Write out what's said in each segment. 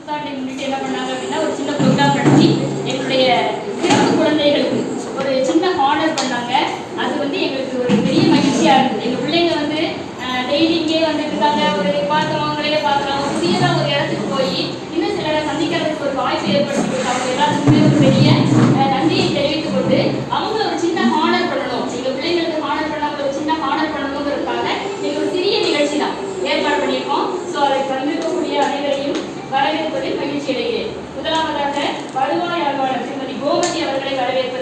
புத்தாண்டை முன்னிட்டு என்ன பண்ணாங்க அப்படின்னா ஒரு சின்ன ப்ரோக்ராம் நடத்தி எங்களுடைய சிறப்பு குழந்தைகளுக்கு ஒரு சின்ன ஹானர் பண்ணாங்க. அது வந்து எங்களுக்கு ஒரு பெரிய மகிழ்ச்சியாக இருந்தது. எங்கள் பிள்ளைங்க வந்து டெய்லி இங்கே வந்துட்டு இருக்காங்க. ஒரு பார்த்தவங்களே பார்க்குறாங்க. புதியதாக ஒரு இடத்துக்கு போய் இன்னும் சிலரை சந்திக்கிறதுக்கு ஒரு வாய்ப்பு ஏற்படுத்தி கொடுத்தாங்க. எல்லாத்துக்குமே ஒரு பெரிய நன்றியை தெரிவித்துக் கொண்டு அவங்க ஒரு சின்ன ஹானர் பண்ணணும், எங்கள் பிள்ளைங்களுக்கு ஹானர் பண்ணாமல் ஒரு சின்ன ஹானர் பண்ணணுங்கிறதுக்காக எங்கள் ஒரு சிறிய நிகழ்ச்சி தான் ஏற்பாடு பண்ணியிருக்கோம். ஸோ அதை வந்திருக்கக்கூடிய அனைவரையும் வரவேற்பதில் மகிழ்ச்சி அடைகிறேன். முதலாவதாக வருவாய் ஆய்வாளர் திருமதி கோமதி அவர்களை வரவேற்பது.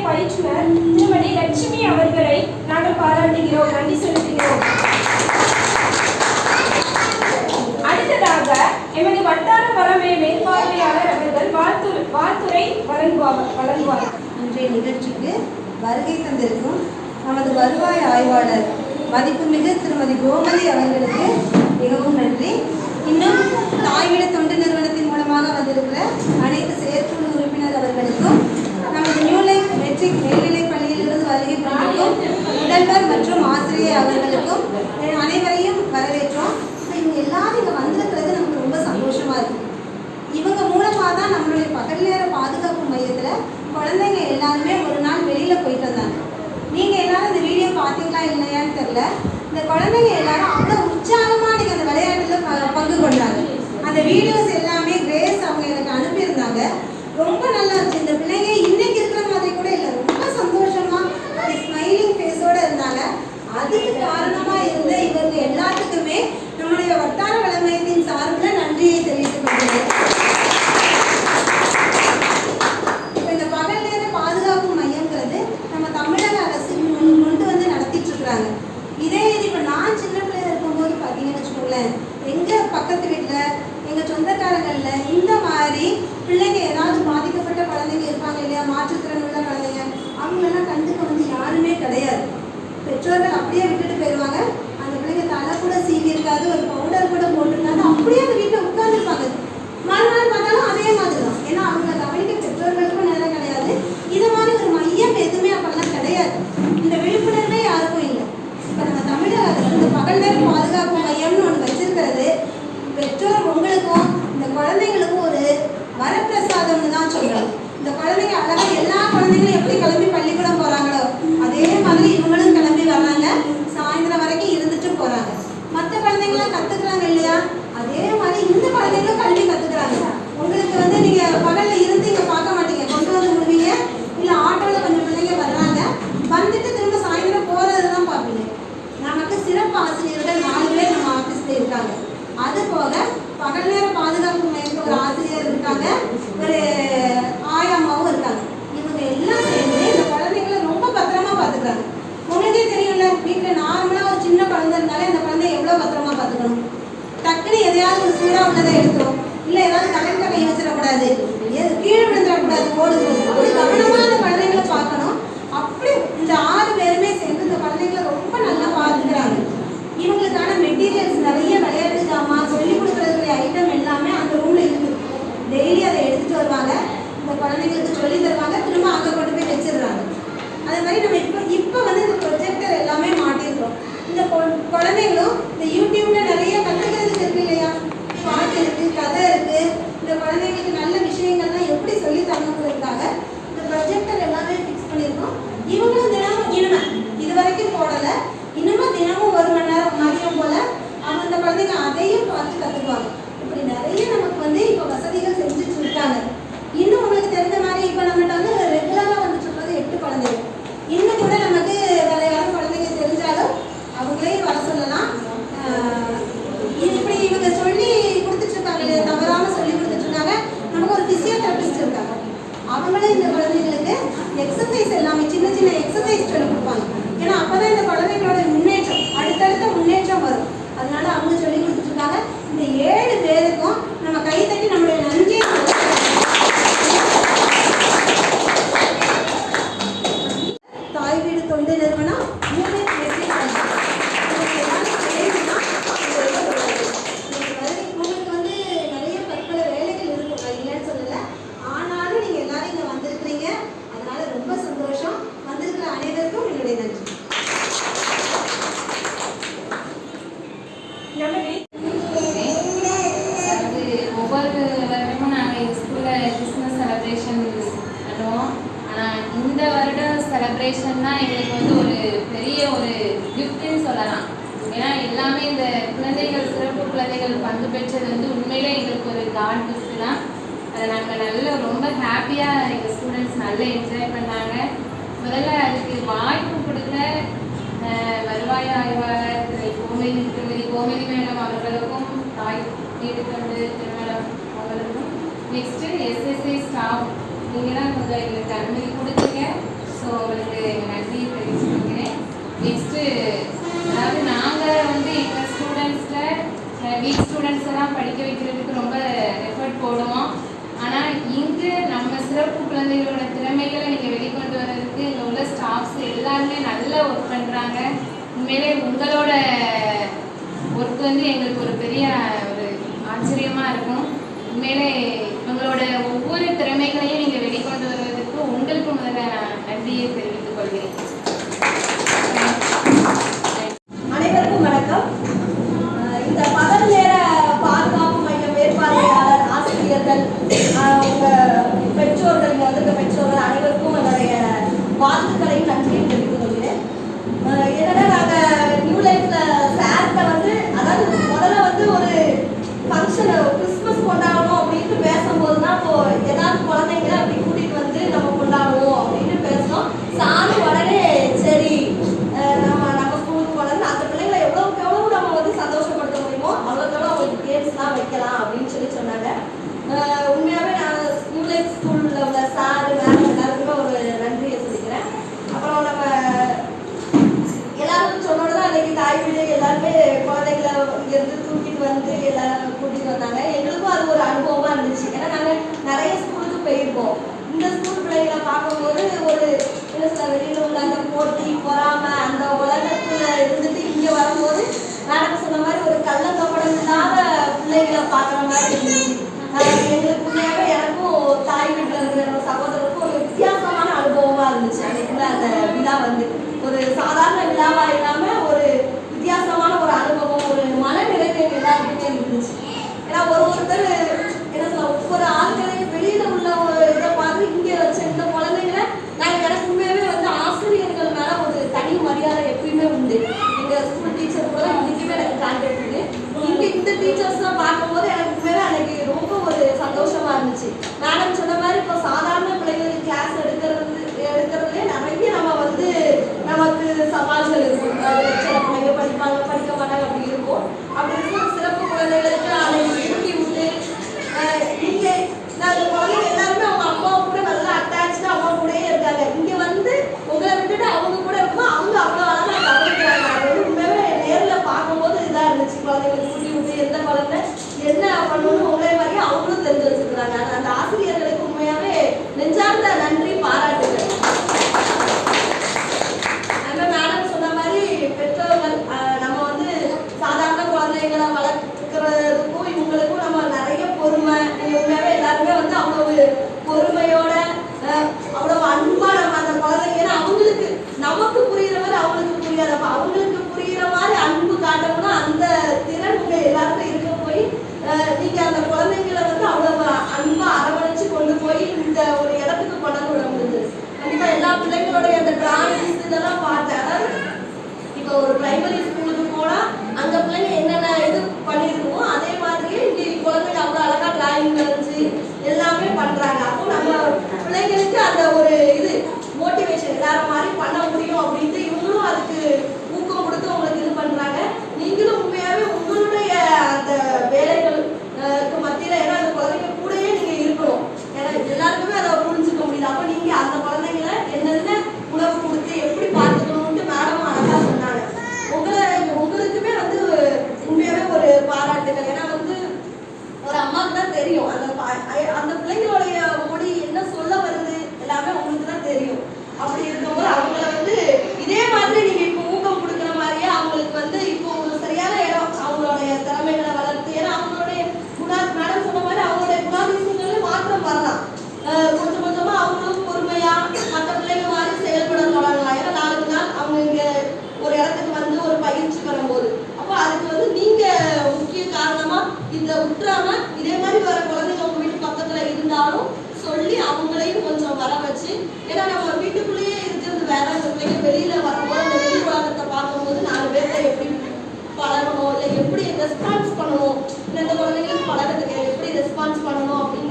பயிற்றுனர் திருமதி லட்சுமி அவர்களை நாங்கள் பாராட்டுகிறோம், நன்றி செலுத்துகிறோம். அடுத்ததாக எமது வட்டார வளமை மேற்பார்வையாளர் அவர்கள் வாழ்த்துரை வழங்குவார். இன்றைய நிகழ்ச்சிக்கு வருகை தந்திருக்கும் நமது வருவாய் ஆய்வாளர் மதிப்புமிகு திருமதி கோமதி அவர்களுக்கு மிகவும் நன்றி. இன்னும் தாய்விட தொண்டு நிறுவனத்தின் மூலமாக வந்திருக்கிற அனைத்து செயற்குழு உறுப்பினர் அவர்களுக்கும், நமது நியூ லைஃப் மெட்ரிக் மேல்நிலைப் பள்ளியிலிருந்து வருகை புரிந்திருக்கும் முதல்வர் மற்றும் ஆசிரியர் அவர்களுக்கும் அனைவரையும் வரவேற்றோம். இவங்க எல்லாரும் இங்கே வந்திருக்கிறது நமக்கு ரொம்ப சந்தோஷமா இருக்கு. இவங்க மூலமாக தான் நம்மளுடைய பகல் நேர பாதுகாப்பு மையத்தில் குழந்தைங்க எல்லாருமே ஒரு நாள் வெளியில் போயிட்டு வந்தாங்க. நீங்கள் எல்லாரும் இந்த வீடியோ பார்த்தீங்களா இல்லையான்னு தெரில. இந்த குழந்தைங்க எல்லாரும் அவ்வளோ உற்சாகமாக நீங்கள் அந்த விளையாட்டில் பங்கு கொண்டாங்க. அந்த வீடியோஸ் எல்லாமே கிரேஸ் அவங்க எனக்கு அனுப்பியிருந்தாங்க. ரொம்ப நல்லா இருந்துச்சு. இந்த பிள்ளைங்க இன்னைக்கு இருக்கிற மாதிரி கூட இல்லை, ரொம்ப சந்தோஷமா ஸ்மைலிங் ஃபேஸோட இருந்தாங்க. அதுக்கு காரணமா இருந்த இவங்க எல்லாத்துக்குமே நம்முடைய வட்டார வளமையத்தின் சார்பில் நன்றியை தெரிவித்துக் கொள்கிறேன். இப்போ இந்த பகல் நேர பாதுகாப்பு மையங்கிறது நம்ம தமிழக அரசு கொண்டு வந்து நடத்திட்டு இருக்கிறாங்க. இதே இது இப்போ நான் சின்ன பிள்ளைங்க இருக்கும்போது பார்த்தீங்கன்னு வச்சுக்கோங்களேன், எங்கள் பக்கத்து வீட்டில் எங்கள் சொந்தக்காரங்களில் இந்த மாதிரி பிள்ளைங்க ஏதாவது பாதிக்கப்பட்ட குழந்தைங்க இருப்பாங்க இல்லையா, மாற்றுத்திறன் உள்ள குழந்தைங்க, அவங்களெல்லாம் கண்டுக்க வந்து யாருமே கிடையாது. பெற்றோர்கள் அப்படியே விட்டுட்டு போயிடுவாங்க. அந்த பிள்ளைங்க தலை கூட சீவி இருக்காது, ஒரு பவுடர் கூட போட்டிருக்காது, அப்படியே அந்த வீட்டில் உட்காந்துருப்பாங்க. மறுநாள் பார்த்தாலும் அதே மாதிரி தான். ஏன்னா அவங்களை கவனிக்க பெற்றோர்களுக்கும் நேரம் கிடையாது. இது மாதிரி ஒரு மையம் எதுவுமே அப்பெல்லாம் கிடையாது. இந்த விழிப்புணர்வே யாருக்கும் இல்லை. இப்போ நம்ம தமிழக அரசு இந்த பகல் நேர பாதுகாப்பு மையம்னு ஒன்று வச்சிருக்கிறது பெற்றோர் உங்களுக்கும் இந்த குழந்தைங்களுக்கும் ஒரு வரப்பிரசாதம்னு தான் சொல்றாங்க. இந்த குழந்தைங்க அழகா எல்லா குழந்தைங்களும் எப்படி கிளம்பி பள்ளிக்கூடம் போறாங்களோ அதே மாதிரி இவங்களும் கிளம்பி வர்றாங்க, சாயந்தரம் வரைக்கும் இருந்துட்டு போறாங்க. மற்ற குழந்தைங்களாம் கத்துக்கிறாங்க இல்லையா, அதே மாதிரி இந்த குழந்தைங்களும் கல்வி கத்துக்கிறாங்க. உங்களுக்கு வந்து நீங்க பகல்ல இருந்து இங்க பார்க்க மாட்டீங்க, கொண்டு வந்து விடுவீங்க, இல்ல ஆட்டோல கொஞ்சம் பிள்ளைங்க வர்றாங்க, வந்துட்டு திரும்ப சாயந்தரம் போறதுதான் பார்ப்பீங்க. நமக்கு சிறப்பு ஆசிரியர்கள் 4 பேர் நம்ம ஆபீஸ்ல இருக்காங்க. அது போக பகல் நேர பாதுகாப்பு மையத்துக்கு ஒரு ஆசிரியர் இருக்காங்க, ஒரு ஆயாமாவும் இருக்காங்க. இவங்க எல்லாம் சேர்ந்து இந்த குழந்தைங்களை ரொம்ப பத்திரமா பார்த்துக்கிறாங்க. உங்களுக்கே தெரியும்ல, வீட்டில் நார்மலாக ஒரு சின்ன குழந்தை இருந்தாலே அந்த குழந்தைய எவ்வளோ பத்திரமா பார்த்துக்கணும். டக்குன்னு எதையாவது ஒரு சூடாக உள்ளதை எடுத்துரும், இல்லை ஏதாவது கலெக்டர் கை வச்சிடக்கூடாது, கீழே விழுந்துடக்கூடாது, ஓடுது. அப்படி கவனமாக அந்த குழந்தைங்களை பார்க்கணும். அப்படி இந்த 6 பேருமே சேர்ந்து இந்த குழந்தைங்களை ரொம்ப நல்லா பார்த்துக்கிறாங்க. இவங்களுக்கான மெட்டீரியல்ஸ் நிறைய, விளையாட்டு ஜாமான், சொல்லிக் கொடுக்குறதுக்குரிய ஐட்டம் எல்லாமே அந்த ரூம்ல இருக்குது. டெய்லி அதை எடுத்துட்டு வருவாங்க, இந்த குழந்தைங்களுக்கு சொல்லி தருவாங்க, திரும்ப அங்கே கொண்டு போய் வச்சிடுறாங்க. அதே மாதிரி நம்ம இப்போ வந்து இந்த ப்ரொஜெக்டர் எல்லாமே மாட்டிருக்கிறோம். இந்த குழந்தைங்களும் இந்த யூடியூப்ல நிறைய கற்றுக்கிறதுக்கு இருக்கு இல்லையா, பாட்டு இருக்கு, கதை இருக்கு. இந்த குழந்தைங்களுக்கு நல்ல விஷயங்கள்லாம் எப்படி சொல்லி தரணுங்கிறதுக்காக இந்த ப்ரொஜெக்டர் எல்லாமே ஃபிக்ஸ் பண்ணியிருக்கோம். இவங்களும் தினமும் இது வரைக்கும் போடலை, இன்னமும் தினமும் 1 மணி நேரம் மதியம் போல அவங்க அந்த குழந்தைங்க அதையும் பார்த்து கற்றுக்குவாங்க. இப்படி நிறைய நமக்கு வந்து இப்போ வசதிகள் செஞ்சுட்டு இருக்காங்க. இன்னும் உங்களுக்கு தெரிஞ்ச மாதிரி இப்போ நம்மகிட்ட வந்து ரெகுலராக வந்துட்டு இருக்கிறது 8 குழந்தைங்க. இன்னும் கூட நமக்கு வேற யாரும் குழந்தைங்க தெரிஞ்சாலும் அவங்களையும் வர சொல்லலாம். இப்படி இவங்க சொல்லி கொடுத்துட்டு இருக்காங்க, தவறாம சொல்லி கொடுத்துட்டு இருக்காங்க. நமக்கு ஒரு பிசியோதெரபிஸ்ட் இருக்காங்க, அவங்களே இந்த குழந்தைங்களுக்கு எக்ஸசைஸ் எல்லாமே சின்ன சின்ன எக்ஸசைஸ் சொல்லி கொடுப்பாங்க. ஏன்னா அப்போதான் இந்த குழந்தைங்களோட முன்னேற்றம், அடுத்தடுத்த முன்னேற்றம் வரும். அதனால அவங்க சொல்லி கொடுத்துட்டு இருக்காங்க. இந்த 7 பேருக்கும் நம்ம கைத்தட்டி நம்மளுடைய நன்றியை கிறிஸ்மஸ் செலிப்ரேஷன் பண்ணுவோம். ஆனால் இந்த வருடம் செலிப்ரேஷன் தான் எங்களுக்கு வந்து ஒரு பெரிய ஒரு கிஃப்ட்னு சொல்லலாம். ஏன்னா எல்லாமே இந்த குழந்தைகள், சிறப்பு குழந்தைகள் பங்கு பெற்றது வந்து உண்மையிலே எங்களுக்கு ஒரு காட் கிஃப்ட் தான். அதை நாங்கள் ரொம்ப ஹாப்பியாக எங்கள் ஸ்டூடெண்ட்ஸ் நல்லா என்ஜாய் பண்ணாங்க. முதல்ல அதுக்கு வாய்ப்பு கொடுத்த வருவாய் ஆய்வாளர் திருமதி கோமதி மேடம் அவர்களுக்கும், தாய் வீடு தொண்டு திருமணம் அவர்களுக்கும், நெக்ஸ்ட்டு எஸ்எஸ்ஐ ஸ்டாஃப், நீங்கள் தான் கொஞ்சம் எங்களுக்கு அனுமதி கொடுத்தீங்க. ஸோ உங்களுக்கு நன்றியை தெரிவிச்சுக்கிறேன். நெக்ஸ்ட்டு அதாவது நாங்கள் வந்து எங்கள் ஸ்டூடெண்ட்ஸில் வீக் ஸ்டூடெண்ட்ஸ் எல்லாம் படிக்க வைக்கிறதுக்கு ரொம்ப எஃபர்ட் போடுவோம். ஆனால் இங்கு நம்ம சிறப்பு குழந்தைகளோட திறமைகளை நீங்கள் வெளிக்கொண்டு வர்றதுக்கு இங்கே உள்ள ஸ்டாஃப்ஸ் எல்லாருமே நல்லா ஒர்க் பண்ணுறாங்க. உண்மையிலே உங்களோட ஒர்க் வந்து எங்களுக்கு ஒரு பெரிய ஒரு ஆச்சரியமாக இருக்கும். உண்மையிலே இவங்களோட ஒவ்வொரு திறமைகளையும் நீங்கள் வெளிக்கொண்டு வருவதற்கு உங்களுக்கு முதல்ல நான் நன்றியை தெரிவித்துக் கொள்கிறேன். அனைவருக்கும் வணக்கம். இந்த பகல் நேர பாதுகாப்பு மையம் மேற்பார்வையாளர், ஆசிரியர்கள், உங்கள் பெற்றோர்கள், இங்கே வந்திருக்க பெற்றோர்கள் அனைவருக்கும் என்னுடைய வாழ்த்துக்களையும் நன்றியும் தெரிவித்துக் கொள்கிறேன். என்னன்னா நாங்கள் நியூ லைஃப்ல சார்கிட்ட வந்து அதாவது முதல்ல வந்து ஒரு ஃபங்க்ஷன் கிறிஸ்மஸ் கொண்டாடணும் அப்படின்னு பேசும்போது தான் இப்போ ஏதாவது குழந்தைங்க அப்படி கூட்டிகிட்டு வந்து நம்ம கொண்டாடுவோம் அப்படின்னு பேசணும். சாரும் உடனே சரி நம்ம ஸ்கூலுக்கு கொண்டாந்து அந்த பிள்ளைங்களை எவ்வளோக்கு எவ்வளோ நம்ம வந்து சந்தோஷப்படுத்த முடியுமோ அவ்வளோக்கு எவ்வளோ அவங்களுக்கு கேம்ஸ்லாம் வைக்கலாம் அப்படின்னு சொன்னாங்க. உண்மையாகவே நான் நியூ லைஃப் ஸ்கூலில் உள்ள சாரு மேம் எல்லாருக்குமே ஒரு நன்றியை சொல்லிக்கிறேன். அப்புறம் நம்ம எல்லாரும் சொன்னோட தான் அன்றைக்கி தாய் வீடு எல்லாருமே குழந்தைங்களை இங்கேருந்து தூக்கிட்டு வந்து எல்லாரும் கூட்டிகிட்டு வந்தாங்க. எங்களுக்கும் அது ஒரு அனுபவமாக இருந்துச்சு. ஏன்னா நாங்கள் நிறைய ஸ்கூலுக்கு போயிருக்கோம். இந்த ஸ்கூல் பிள்ளைகளை பார்க்கும்போது ஒரு என்ன சொல்ல வெளியில் உள்ள அந்த போட்டி பொறாமை அந்த உலகத்தில் இருந்துட்டு இங்கே வரும்போது மேடம் சொன்ன மாதிரி ஒரு கள்ளக்கபடம் இல்லாத பிள்ளைகளை பார்க்குற மாதிரி இருந்துச்சு. எங்களுக்கு உண்மையாகவே எனக்கும் தாய் வீட்டில் இருக்கிற சகோதரருக்கும் ஒரு வித்தியாசமான அனுபவமாக இருந்துச்சு. அன்றைக்குள்ள அந்த விழா வந்து ஒரு சாதாரண விழாவாக இல்லாமல் ஒரு வித்தியாசமான ஒரு அனுபவம், ஒரு மன நிறைவு எல்லாருக்குமே இருந்துச்சு. ஏன்னா ஒருத்தர் என்ன சொல்ல ஒவ்வொரு ஆட்களையும் வெளியில் உள்ள ஒரு இதை பார்த்து இங்கே வச்ச இந்த குழந்தைங்களை நாங்கள் எனக்கு உண்மையாகவே வந்து ஆசிரியர்கள் மேலே ஒரு தனி மரியாதை எப்பயுமே உண்டு. எங்கள் ஸ்கூல் டீச்சர் கூட இன்றைக்குமே எனக்கு கான்டாக்ட் இருக்குது. இங்கே இந்த டீச்சர்ஸ்லாம் பார்க்கும்போது எனக்கு உண்மையாகவே அன்றைக்கி ரொம்ப ஒரு சந்தோஷமாக இருந்துச்சு. மேடம் சொன்ன மாதிரி இப்போ சாதாரண பிள்ளைங்களுக்கு கிளாஸ் எடுக்கிறதுலே நிறைய நம்ம வந்து நமக்கு சவால்கள் இருக்கும். சில பிள்ளைங்க படிப்பாங்க, படிக்க மாட்டாங்க, அப்படி இருக்கும். அப்படி இருக்கும் சிறப்பு குழந்தைகளுக்கு அதை ஊட்டி விட்டு இங்கே நாங்கள் குழந்தைங்க எல்லாருமே அவங்க அம்மாவை கூட நல்லா அட்டாச்சாக அம்மா கூடயே இருக்காங்க. இங்கே வந்து உங்களை விட்டுட்டு அவங்க கூட இருக்கும்போது அவங்க அவ்வளோ அழகாக கவனிக்கிறாங்க. அது வந்து உண்மையாகவே நேரில் பார்க்கும்போது இதாக இருந்துச்சு. குழந்தைங்களுக்கு ஊட்டி விட்டு எந்த குழந்தை என்ன பண்ணணும்னு உங்களே மாதிரியே அவங்களும் தெரிஞ்சு வச்சுருக்குறாங்க. அந்த ஆசிரியர்களுக்கு உண்மையாகவே நெஞ்சார்ந்த நன்றி, பாராட்டுகள். மேடம் சொன்ன மாதிரி பெற்றோர்கள் நம்ம வந்து சாதாரண குழந்தைகளை வளர்க்குறதுக்கும் இவங்களுக்கும் நம்ம நிறைய பொறுமை, உண்மையாகவே எல்லாருமே வந்து அவ்வளவு பொறுமையோட அவ்வளவு அன்பா நம்ம அந்த குழந்தைங்க அவங்களுக்கு நமக்கு புரியுற மாதிரி அவங்களுக்கு புரியாதப்ப அவங்களுக்கு புரியுற மாதிரி அன்பு காட்டணும்னா அந்த திறன் உங்க எல்லாருக்கும் இருக்க போய் நீங்க அந்த குழந்தைங்களை வந்து அவ்வளவு அன்பா அரவணைச்சு கொண்டு போய் இந்த ஒரு இடத்துக்கு கொண்டாந்து விட முடிஞ்சது. கண்டிப்பா எல்லா பிள்ளைங்களுடைய அந்த டிராயிங்ஸ் இதெல்லாம் பார்த்தேன். அதாவது இப்போ ஒரு பிரைமரி ஸ்கூலுக்கு போனா அங்க பிள்ளைங்க என்னென்ன இது பண்ணிருக்கோமோ அதே மாதிரியே இங்கே குழந்தைங்க அவ்வளோ அழகா டிராயிங் வரைஞ்சி எல்லாமே பண்றாங்க. அப்போ நம்ம பிள்ளைங்களுக்கு அந்த ஒரு இது மோட்டிவேஷன் வேற மாதிரி பண்ண முடியும் அப்படின்ட்டு இவங்களும் அதுக்கு ஊக்கம் கொடுத்து உங்களுக்கு இது பண்றாங்க. நீங்களும் உண்மையாவே உங்களுடைய அந்த வேலைகளுக்கு மத்தியில ஏன்னா அந்த குழந்தைங்க கூடயே நீங்க இருக்கணும். ஏன்னா எல்லாருக்குமே அதை புரிஞ்சுக்க முடியுது. அப்போ நீங்க அந்த குழந்தைங்களை என்னென்ன உணவு கொடுத்து எப்படி பார்த்துக்கணும்ட்டு மேடம் அழகா சொன்னாங்க. உங்களுக்குமே வந்து உண்மையாவே ஒரு பாராட்டுகள். ஏன்னா வந்து ஒரு அம்மாவுக்கு தான் தெரியும் அந்த பிள்ளைங்களுடைய மொழி என்ன சொல்ல வருது எல்லாமே உங்களுக்கு தான்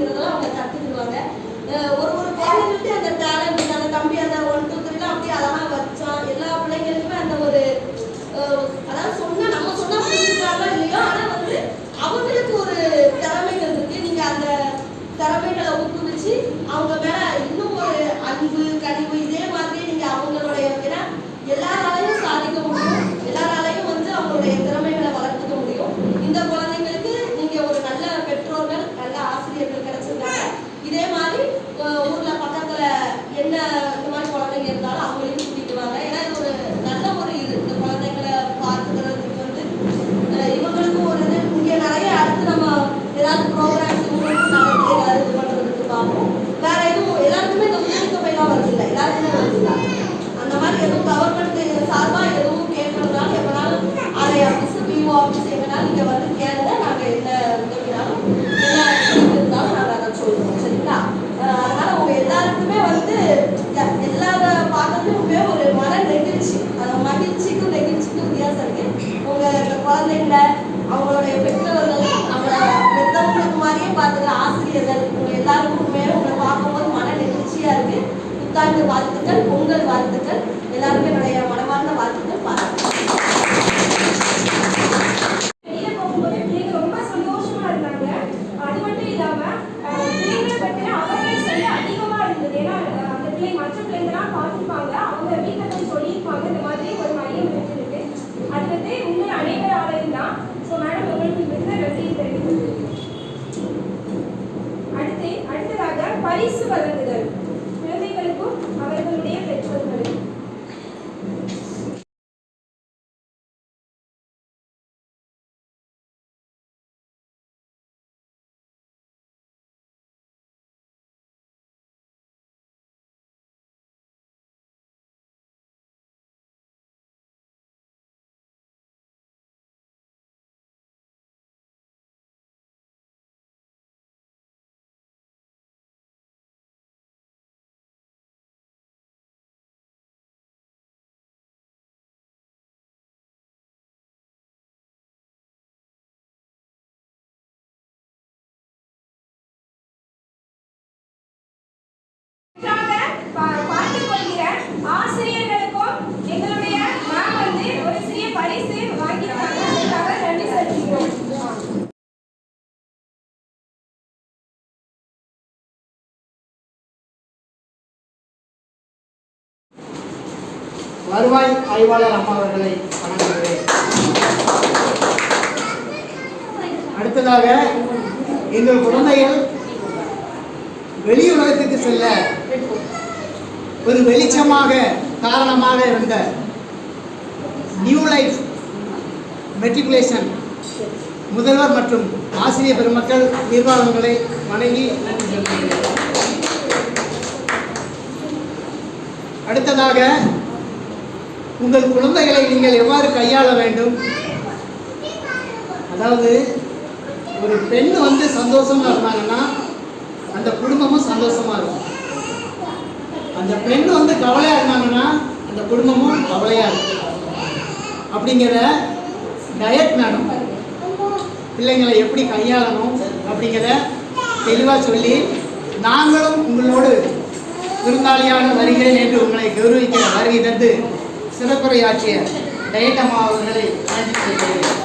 அப்படிங்கிறதெல்லாம் அவங்க கற்றுக்குவாங்க. ஒரு குழந்தைங்கள்ட்டே அந்த டேலண்ட், அந்த தம்பி அந்த 1 2 3 அப்படியே அழகாக வச்சான். எல்லா பிள்ளைங்களுக்குமே அந்த ஒரு அதாவது நம்ம சொன்னா புரிஞ்சுக்கிறாங்களோ இல்லையோ, ஆனால் வந்து அவங்களுக்கு ஒரு திறமைகள் இருக்கு. நீங்கள் அந்த திறமைகளை ஊக்குவிச்சு அவங்க மேல இன்னும் ஒரு அன்பு கனிவு இதே மாதிரி நீங்க அவங்களுடைய, ஏன்னா எல்லாராலையும் சாதிக்க முடியும், எல்லாராலையும் வந்து அவங்களுடைய திறமைகளை வளர்த்துக்க முடியும். இந்த குழந்தைங்களுக்கு நீங்க ஒரு நல்ல பெற்றோர்கள், நல்ல ஆசிரியர்கள் கிடைச்சிருக்காங்க. இதே மாதிரி ஊர்ல பக்கத்துல என்ன இந்த மாதிரி குழந்தைங்க இருந்தாலும் அவங்களையும் கூட்டிட்டு வாங்க. ஏன்னா இது ஒரு நல்ல ஒரு இது, இந்த குழந்தைங்களை பார்த்துக்கிறதுக்கு வந்து இவங்களுக்கும் ஒரு இது. இங்க நிறைய அடுத்து நம்ம ஏதாவது ப்ரோக்ராம்ஸ் இவங்களுக்கும் நடத்தி ஏதாவது இது பண்றதுக்கு பார்ப்போம். வேற எதுவும் எல்லாருக்குமே இந்த உதவித்தொகைலாம் வருது இல்லை, எல்லாருக்குமே வருது இல்லை. அந்த மாதிரி எதுவும் கவர்மெண்ட் சார்பாக எதுவும் கேட்கறதுனால எப்பனாலும் அதை ஆஃபீஸ் பிஓ ஆஃபீஸ் எங்கனாலும் நீங்கள் வந்து கேளுங்க. நாங்கள் என்ன உதவினாலும் என்ன இருந்தாலும் நாங்கள் அதை சொல்லுவோம். சரிங்களா? அதனால உங்க எல்லாருக்குமே வந்து எல்லார பார்க்கறதுக்குமே ஒரு மன நெகிழ்ச்சி, அந்த மகிழ்ச்சிக்கும் நெகிழ்ச்சிக்கும் வித்தியாசம் இருக்கு. உங்க குழந்தைங்கள அவங்களுடைய பெற்றோர்கள், அவங்கள பெற்றவங்களுக்கு மாதிரியே பார்த்துக்கிற ஆசிரியர்கள், உங்க எல்லாருக்குமே உங்களை பார்க்கும்போது மன நெகிழ்ச்சியா இருக்கு. புத்தாண்டு வாழ்த்துக்கள், பொங்கல் வாழ்த்துக்கள், எல்லாருமே என்னுடைய மனமார்ந்த வாழ்த்துக்கள். பாருங்கள், வெளியில போகும்போது பிள்ளைங்க ரொம்ப சந்தோஷமா இருந்தாங்க. அது மட்டும் இல்லாம பிள்ளைங்களை பற்றின அவேர்னஸ் வந்து அதிகமா இருந்தது. ஏன்னா அந்த பிள்ளைங்க மற்ற பிள்ளைங்கலாம் பார்த்துருப்பாங்க, அவங்க வீட்டில் போய் சொல்லியிருப்பாங்க இந்த மாதிரி ஒரு மையம் இருக்குதுன்னு. அது வந்து உங்கள் அனைவராலையும் தான். ஸோ மேடம் உங்களுக்கு மிகுந்த நன்றி தெரிவித்துள்ளது. அடுத்ததாக பரிசு வழங்குதல் குழந்தைகளுக்கும் அவர்களுடைய பெற்றோர்களுக்கும். பார்த்துக் கொள்கிற ஆசிரியர்களுக்கும் எங்களுடைய மேம் வந்து ஒரு சிறிய பரிசு வாங்கியிருக்காங்க. அதுக்காக நன்றி செலுத்துகிறோம். வருவாய் ஆய்வாளர் அம்மா அவர்களை வணங்குகிறேன். அடுத்ததாக எங்கள் குழந்தைகள் வெளி உலகத்துக்கு செல்ல ஒரு வெளிச்சமாக காரணமாக இருந்த நியூ லைஃப் மெட்ரிகுலேஷன் முதல்வர் மற்றும் ஆசிரியர் பெருமக்கள் நிர்வாகங்களை வணங்கி நன்றி செலுத்துகிறேன். அடுத்ததாக உங்கள் குழந்தைகளை நீங்கள் எவ்வாறு கையாள வேண்டும், அதாவது ஒரு பெண் வந்து சந்தோஷமா இருந்தாங்கன்னா அந்த குடும்பமும் சந்தோஷமா இருக்கும். அந்த பெண் வந்து கவலையா இருந்தாங்கன்னா அந்த குடும்பமும் கவலையா இருக்கும். அப்படிங்கிற டயட் மேடம் பிள்ளைங்களை எப்படி கையாளணும் அப்படிங்கிற தெளிவாக சொல்லி, நாங்களும் உங்களோடு விருந்தாளியாக வருகிறேன் என்று உங்களை கௌரவிக்க வருகை தந்து சிறப்புரையாற்றிய டயட் அம்மா அவர்களை நன்றி செலுத்துகிறேன்.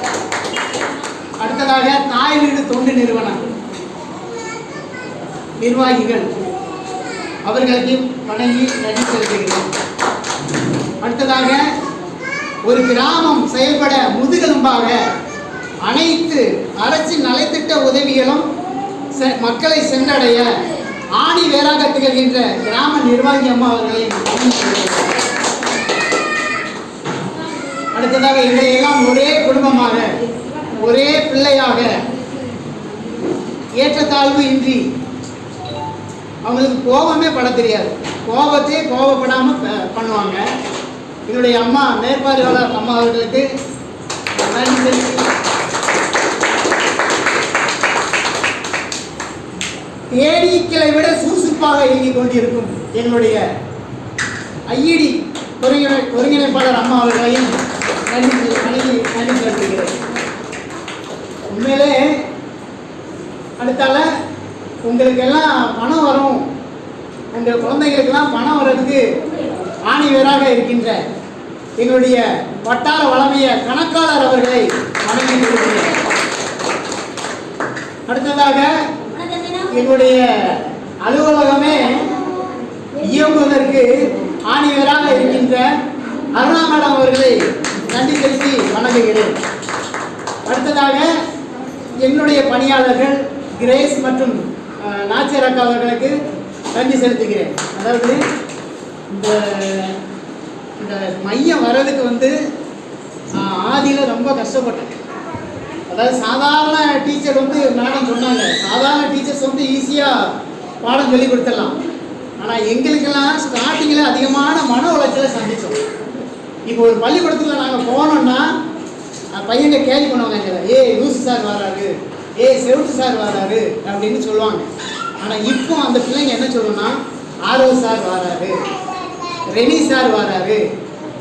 அடுத்ததாக தாய் வீடு தொண்டு நிறுவனம் நிர்வாகிகள் அவர்களுக்கு வணங்கி நன்றி செலுத்துகிறேன். அடுத்ததாக ஒரு கிராமம் செயல்பட முதுகெலும்பாக அனைத்து அரசின் நலத்திட்ட உதவிகளும் மக்களை சென்றடைய ஆணி வேறாக திகழ்கின்ற கிராம நிர்வாகி அம்மா அவர்களை அடுத்ததாக எங்களை எல்லாம் ஒரே குடும்பமாக ஒரே பிள்ளையாக ஏற்றத்தாழ்வு இன்றி, அவங்களுக்கு கோபமே பட தெரியாது, கோபத்தையே கோபப்படாமல் பண்ணுவாங்க. என்னுடைய அம்மா மேற்பார்வையாளர் அம்மா அவர்களுக்கு நன்றி. தேனீக்களை விட சுறுசுறுப்பாக இயங்கிக் கொண்டிருக்கும் என்னுடைய ஐஇடி ஒருங்கிணைப்பாளர் அம்மா அவர்களையும் நன்றி செலுத்துகிறேன். உண்மையிலே அடுத்தால உங்களுக்கெல்லாம் பணம் வரும், உங்கள் குழந்தைகளுக்கெல்லாம் பணம் வர்றதுக்கு ஆணிவேராக இருக்கின்ற எங்களுடைய வட்டார வளமைய கணக்காளர் அவர்களை வணங்கி கொடுக்கிறேன். அடுத்ததாக எங்களுடைய அலுவலகமே இயங்குவதற்கு ஆணிவேராக இருக்கின்ற அருணா மேடம் அவர்களை நன்றி செலுத்தி வணங்குகிறேன். அடுத்ததாக என்னுடைய பணியாளர்கள் கிரேஸ் மற்றும் நாச்சியர் அக்கா அவர்களுக்கு நன்றி செலுத்துகிறேன். அதாவது இந்த மையம் வர்றதுக்கு வந்து ஆதியில் ரொம்ப கஷ்டப்பட்டேன். அதாவது சாதாரண டீச்சர் வந்து மேடம் சொன்னாங்க, சாதாரண டீச்சர்ஸ் வந்து ஈஸியாக பாடம் சொல்லி கொடுத்துடலாம். ஆனால் எங்களுக்கெல்லாம் ஸ்டார்டிங்கில் அதிகமான மன உளைச்சலை சந்தித்தோம். இப்போ ஒரு பள்ளிக்கூடத்தில் நாங்கள் போனோம்னா பையங்க கேள்வி பண்ணுவாங்க, லூசு சார் வராரு, செவுட்டு சார் வராரு அப்படின்னு சொல்லுவாங்க. ஆனால் இப்போ அந்த பிள்ளைங்க என்ன சொல்லணும்னா ஆர்வ சார் வராரு, ரெனி சார் வராரு,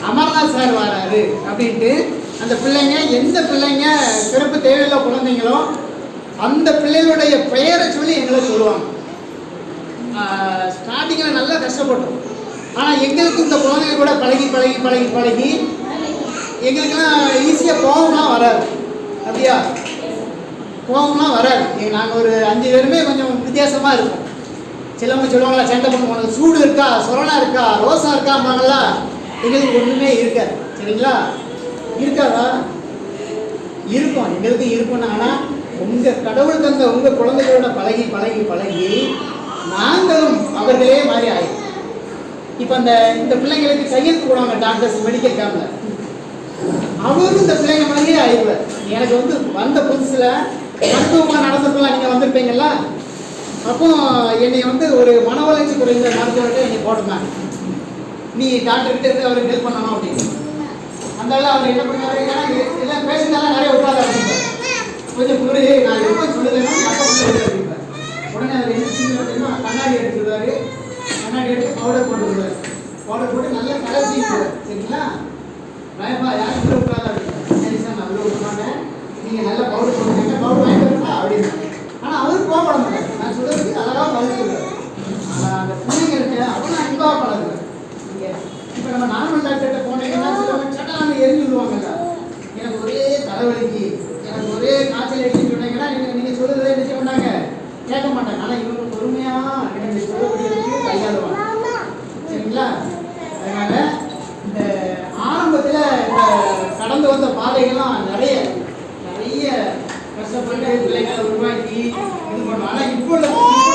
அமர்நாத் சார் வராரு அப்படின்ட்டு அந்த பிள்ளைங்க எந்த பிள்ளைங்க சிறப்பு தேவையுள்ள குழந்தைங்களோ அந்த பிள்ளைகளுடைய பெயரை சொல்லி எங்களை சொல்லுவாங்க. ஸ்டார்டிங்கில் நல்லா கஷ்டப்பட்டோம். ஆனால் எங்களுக்கு இந்த குழந்தைங்க கூட பழகி பழகி பழகி பழகி எங்களுக்கெல்லாம் ஈஸியாக கோபம்லாம் வராது. அப்படியா? கோபம்லாம் வராது. நாங்கள் ஒரு 5 பேருமே கொஞ்சம் வித்தியாசமாக இருக்கும். சிலவங்க சொல்லுவாங்களா, சண்டை பண்ணுவாங்க, சூடு இருக்கா, சொரணா இருக்கா, ரோசா இருக்காம்பாங்களா, எங்களுக்கு ஒன்றுமே இருக்காது. சரிங்களா? இருக்காதா? இருக்கும், எங்களுக்கு இருக்கும். ஆனால் உங்கள் கடவுள் தந்த உங்கள் குழந்தைகளோட பழகி பழகி பழகி நாங்களும் அவர்களே மாதிரி ஆயிடும். இப்போ இந்த பிள்ளைங்களுக்கு கையெழுத்து போடுவாங்க டாக்டர்ஸ் மெடிக்கல் கேம்பில், அவரும் இந்த பிள்ளைங்க மாதிரியே ஆயிடுவார். எனக்கு வந்து வந்த புதுசில் மருத்துவமாக நடந்துக்கலாம், நீங்கள் வந்திருப்பீங்களா, அப்போ என்னை வந்து ஒரு மன வளர்ச்சி குறைந்த மருத்துவர்கிட்ட என்னை போட்டிருந்தாங்க, நீ டாக்டர்கிட்ட இருந்து அவருக்கு ஹெல்ப் பண்ணணும் அப்படின்னு. அந்த அவர் என்ன பண்ணுவார், ஏன்னா எல்லாம் பேசுனாலும் நிறைய விட்டாது அப்படின்பார். கொஞ்சம் புரி நான் எப்போ சொல்லுதுன்னா அப்போ அப்படின்பார். உடனே அவர் என்ன செஞ்சு கண்ணாடி எடுத்துருவார், கண்ணாடி எடுத்து பவுடர் போட்டுருவார், பவுடர் போட்டு நல்லா கலசிடுவார். சரிங்களா? பயப்பா யாரும் உள்ள விட்டாது அப்படின்னு. சரி சார் நான் உள்ள விட மாட்டேன், நீங்கள் நல்லா பவுடர் போட்டுருக்கீங்க, பவுடர் வாங்கிட்டு வரா அப்படின்னு. ஆனால் அவரும் கோவப்பட மாட்டார், நான் சொல்கிறதுக்கு அழகாக பதில் சொல்லுவார். ஆனால் அந்த பிள்ளைங்கள்கிட்ட அவ்வளோ அன்பாக பழகுவார். இப்போ நம்ம நார்மல் டாக்டர்கிட்ட போனீங்கன்னா சிலவங்க சட்டான்னு எரிஞ்சு விடுவாங்கல்ல, எனக்கு ஒரே தலைவலிக்கு, எனக்கு ஒரே காய்ச்சல் அடிச்சுன்னு சொன்னீங்கன்னா நீங்கள் சொல்லுறதே என்ன செய்ய மாட்டாங்க, கேட்க மாட்டாங்க. ஆனால் இவங்க பொறுமையாக எனக்கு சொல்லக்கூடியதுக்கு கையாளுவாங்க. சரிங்களா? அதனால் இந்த ஆரம்பத்தில் இந்த கடந்து வந்த பாதைகள்லாம் நிறைய கஷ்டப்பட்டு பிள்ளைங்களை உருவாக்கி இது பண்ணுவோம். ஆனால் இப்போ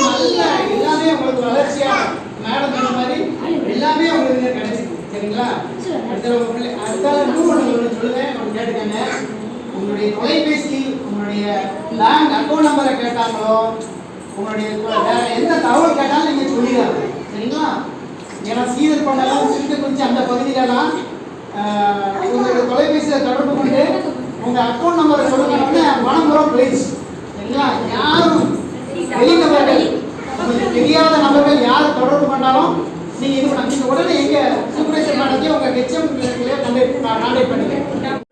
நல்ல எல்லாமே உங்களுக்கு வளர்ச்சியாக மேடம் சொன்ன மாதிரி எல்லாமே உங்களுக்கு கிடைச்சிருக்கு. சரிங்களா? அடுத்த இன்னும் ஒன்று சொல்லுவேன், ஒன்று கேட்டுக்கங்க. உங்களுடைய தொலைபேசியில் உங்களுடைய பேங்க் அக்கௌண்ட் நம்பரை கேட்டாங்களோ, உங்களுடைய வேற எந்த தகவல் கேட்டாலும் நீங்கள் சொல்லிடாது. சரிங்களா? ஏன்னா சீதர் பண்ணலாம் சிறுத்தை குறித்து அந்த பகுதியிலலாம் உங்களுடைய தொலைபேசியில் தொடர்பு கொண்டு உங்கள் அக்கௌண்ட் நம்பரை சொல்லணும்னு மனமுறம் பிளேஸ். சரிங்களா? யாரும் வெளிநபர்கள் உங்களுக்கு தெரியாத நபர்கள் யார் தொடர்பு பண்ணாலும் நீங்கள் இது பண்ண, நீங்கள் உடனே எங்கள் சூப்பர்வைசர் மேடத்தையும் உங்கள் ஹெச்எம் கான்டாக்ட் பண்ணுங்க.